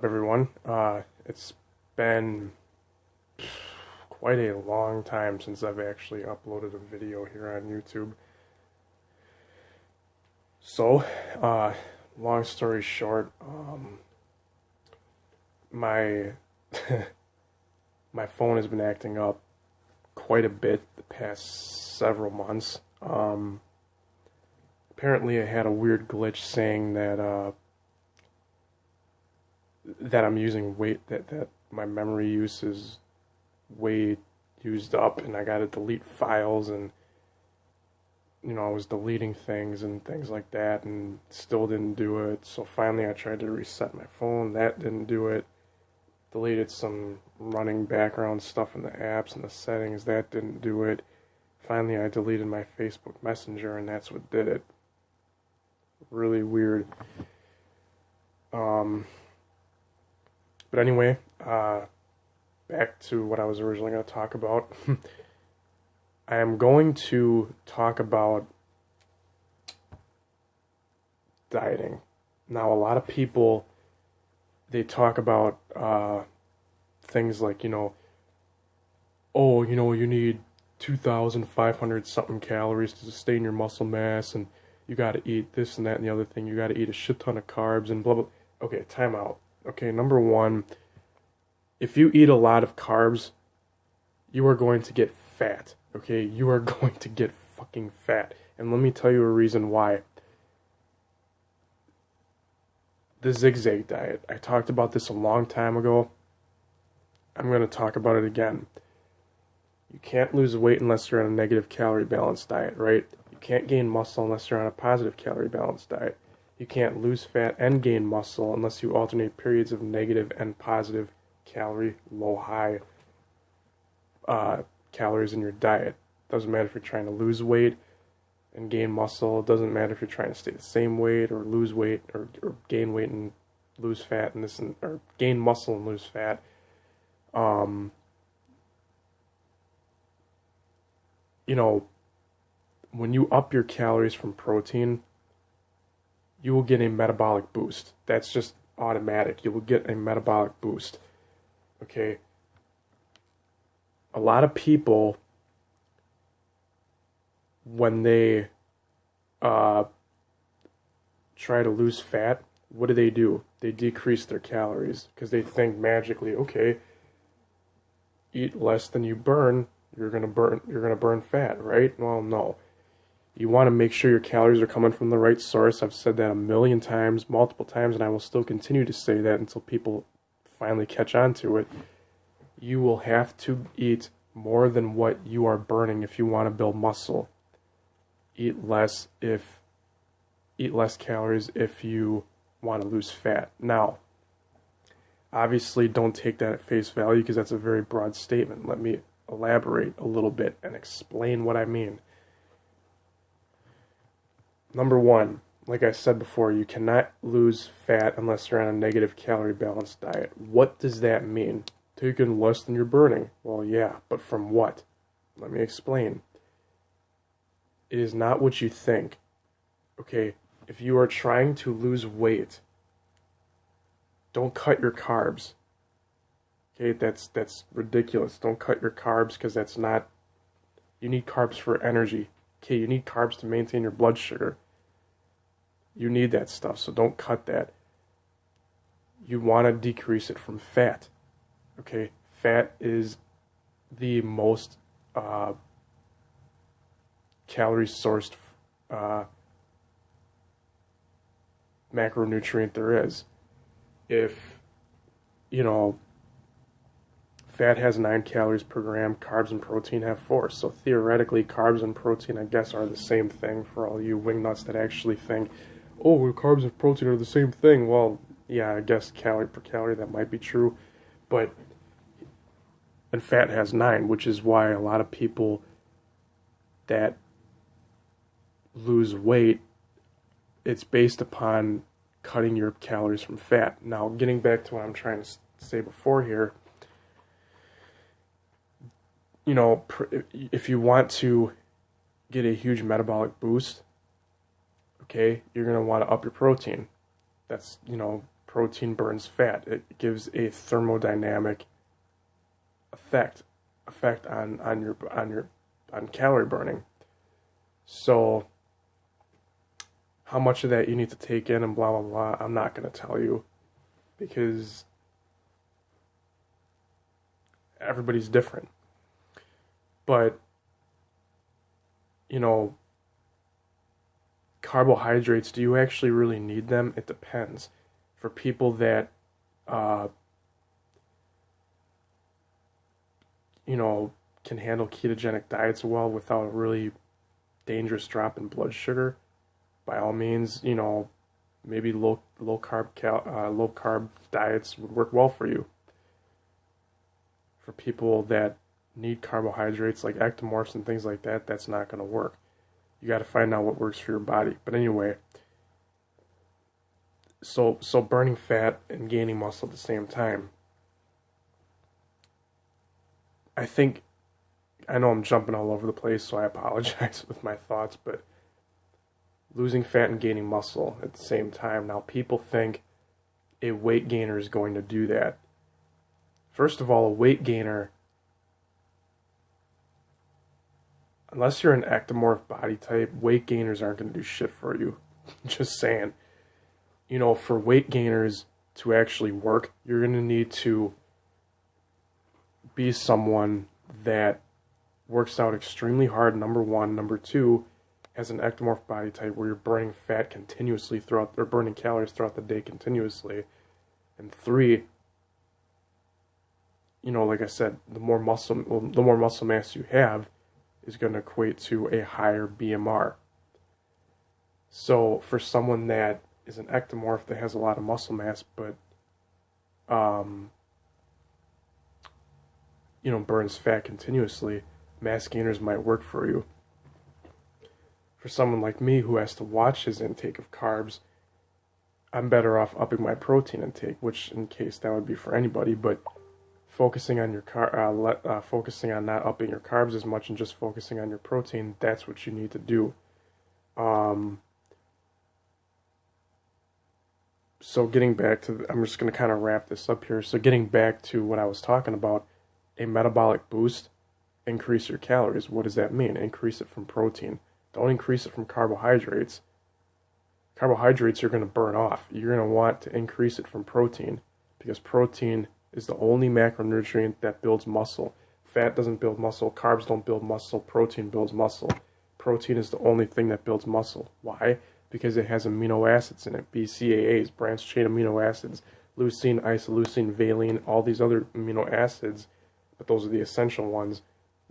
Everyone. It's been quite a long time since I've actually uploaded a video here on YouTube. So, long story short, my my phone has been acting up quite a bit the past several months. Apparently, I had a weird glitch saying that I'm using that my memory use is way used up, and I got to delete files, and I was deleting things and things like that, and still didn't do it. So finally, I tried to reset my phone. That didn't do it. Deleted some running background stuff in the apps and the settings. That didn't do it. Finally, I deleted my Facebook Messenger, and that's what did it. Really weird. But anyway, back to what I was originally going to talk about. I am going to talk about dieting. Now, a lot of people, they talk about things like, you need 2,500 something calories to sustain your muscle mass, and you got to eat this and that and the other thing. You got to eat a shit ton of carbs and blah, blah. Okay, time out. Okay, number one, if you eat a lot of carbs, you are going to get fat. Okay, you are going to get fucking fat. And let me tell you a reason why. The zigzag diet. I talked about this a long time ago. I'm going to talk about it again. You can't lose weight unless you're on a negative calorie balance diet, right? You can't gain muscle unless you're on a positive calorie balance diet. You can't lose fat and gain muscle unless you alternate periods of negative and positive calorie, low, high calories in your diet. Doesn't matter if you're trying to lose weight and gain muscle. It doesn't matter if you're trying to stay the same weight or lose weight or gain weight and lose fat or gain muscle and lose fat. When you up your calories from protein, you will get a metabolic boost. That's just automatic. You will get a metabolic boost. Okay? A lot of people, when they try to lose fat, what do? They decrease their calories because they think magically, okay, eat less than you burn, you're gonna burn fat, right? Well, no. You want to make sure your calories are coming from the right source. I've said that a million times, multiple times, and I will still continue to say that until people finally catch on to it. You will have to eat more than what you are burning if you want to build muscle. Eat less calories if you want to lose fat. Now, obviously don't take that at face value because that's a very broad statement. Let me elaborate a little bit and explain what I mean. Number one, like I said before, you cannot lose fat unless you're on a negative calorie balance diet. What does that mean? Taking less than you're burning. Well, yeah, but from what? Let me explain. It is not what you think. Okay, if you are trying to lose weight, don't cut your carbs. Okay, that's ridiculous. Don't cut your carbs because that's not... You need carbs for energy. Okay, you need carbs to maintain your blood sugar. You need that stuff, so don't cut that. You want to decrease it from fat. Okay, fat is the most calorie-sourced macronutrient there is. If, fat has 9 calories per gram, carbs and protein have 4. So theoretically, carbs and protein, I guess, are the same thing for all you wingnuts that actually think, oh, well, carbs and protein are the same thing. Well, yeah, I guess calorie per calorie, that might be true. And fat has 9, which is why a lot of people that lose weight, it's based upon cutting your calories from fat. Now, getting back to what I'm trying to say before here, if you want to get a huge metabolic boost, okay, you're going to want to up your protein. That's, Protein burns fat. It gives a thermodynamic effect on calorie burning. So how much of that you need to take in and blah blah blah, I'm not going to tell you, because everybody's different. But carbohydrates, do you actually really need them? It depends. For people that can handle ketogenic diets well without a really dangerous drop in blood sugar, by all means, maybe low carb diets would work well for you. For people that need carbohydrates like ectomorphs and things like that, that's not going to work. You got to find out what works for your body. But anyway, so burning fat and gaining muscle at the same time. I know I'm jumping all over the place, so I apologize with my thoughts, but losing fat and gaining muscle at the same time. Now, people think a weight gainer is going to do that. First of all, a weight gainer, unless you're an ectomorph body type, weight gainers aren't going to do shit for you. Just saying. For weight gainers to actually work, you're going to need to be someone that works out extremely hard, number one. Number two, has an ectomorph body type where you're burning fat continuously or burning calories throughout the day continuously. And three, like I said, the more muscle mass you have is going to equate to a higher BMR. So for someone that is an ectomorph that has a lot of muscle mass, but burns fat continuously, mass gainers might work for you. For someone like me who has to watch his intake of carbs, I'm better off upping my protein intake, which in case that would be for anybody, but focusing on focusing on not upping your carbs as much and just focusing on your protein, that's what you need to do. So getting back to, I'm just going to kind of wrap this up here. So getting back to what I was talking about, a metabolic boost, increase your calories. What does that mean? Increase it from protein. Don't increase it from carbohydrates. Carbohydrates you're going to burn off. You're going to want to increase it from protein, because protein is the only macronutrient that builds muscle. Fat doesn't build muscle. Carbs don't build muscle. Protein builds muscle. Protein is the only thing that builds muscle. Why? Because it has amino acids in it. BCAAs, branched chain amino acids, leucine, isoleucine, valine, all these other amino acids, but those are the essential ones.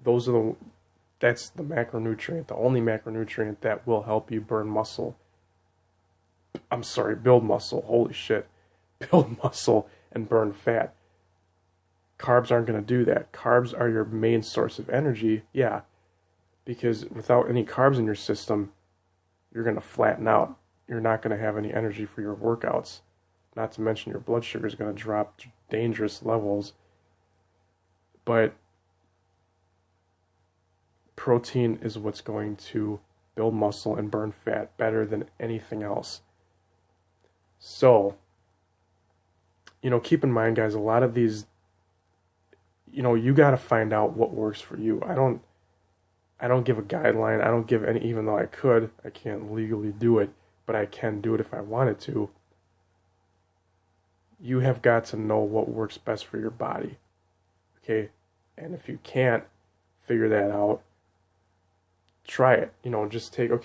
That's the macronutrient, the only macronutrient that will help you burn muscle. Build muscle. Holy shit. Build muscle and burn fat. Carbs aren't going to do that. Carbs are your main source of energy, yeah, because without any carbs in your system, you're going to flatten out. You're not going to have any energy for your workouts. Not to mention your blood sugar is going to drop to dangerous levels. But protein is what's going to build muscle and burn fat better than anything else. So, keep in mind, guys, a lot of these, you got to find out what works for you. I don't give a guideline. I don't give any, even though I can't legally do it, but I can do it if I wanted to. You have got to know what works best for your body. Okay? And if you can't figure that out, try it. Just take, I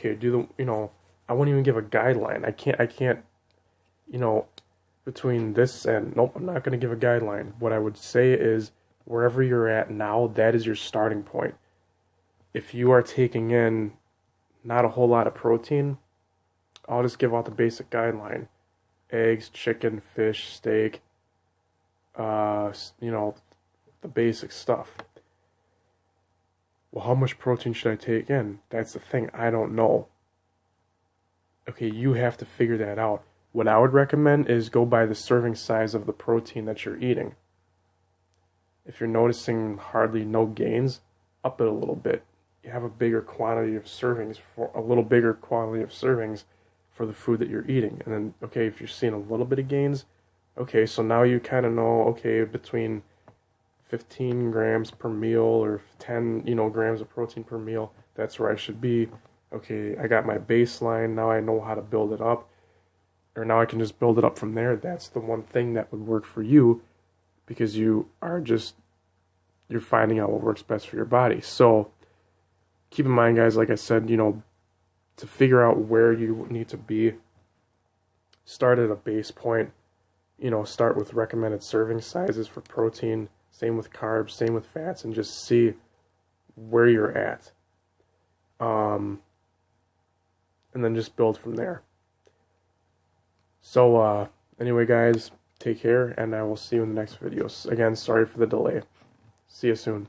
won't even give a guideline. I can't, between this and, nope, I'm not going to give a guideline. What I would say is, wherever you're at now, that is your starting point. If you are taking in not a whole lot of protein, I'll just give out the basic guideline. Eggs, chicken, fish, steak, the basic stuff. Well, how much protein should I take in? That's the thing. I don't know. Okay, you have to figure that out. What I would recommend is go by the serving size of the protein that you're eating. If you're noticing hardly no gains, up it a little bit. You have a bigger quantity of servings, for the food that you're eating. And then, okay, if you're seeing a little bit of gains, Okay, so now you kind of know, okay, between 15 grams per meal or 10, grams of protein per meal, that's where I should be. Okay, I got my baseline, now I know how to build it up, or now I can just build it up from there. That's the one thing that would work for you, because you're finding out what works best for your body. So keep in mind, guys, like I said, to figure out where you need to be, start at a base point. Start with recommended serving sizes for protein, same with carbs, same with fats, and just see where you're at. And then just build from there. So, anyway, guys, take care, and I will see you in the next videos. Again, sorry for the delay. See you soon.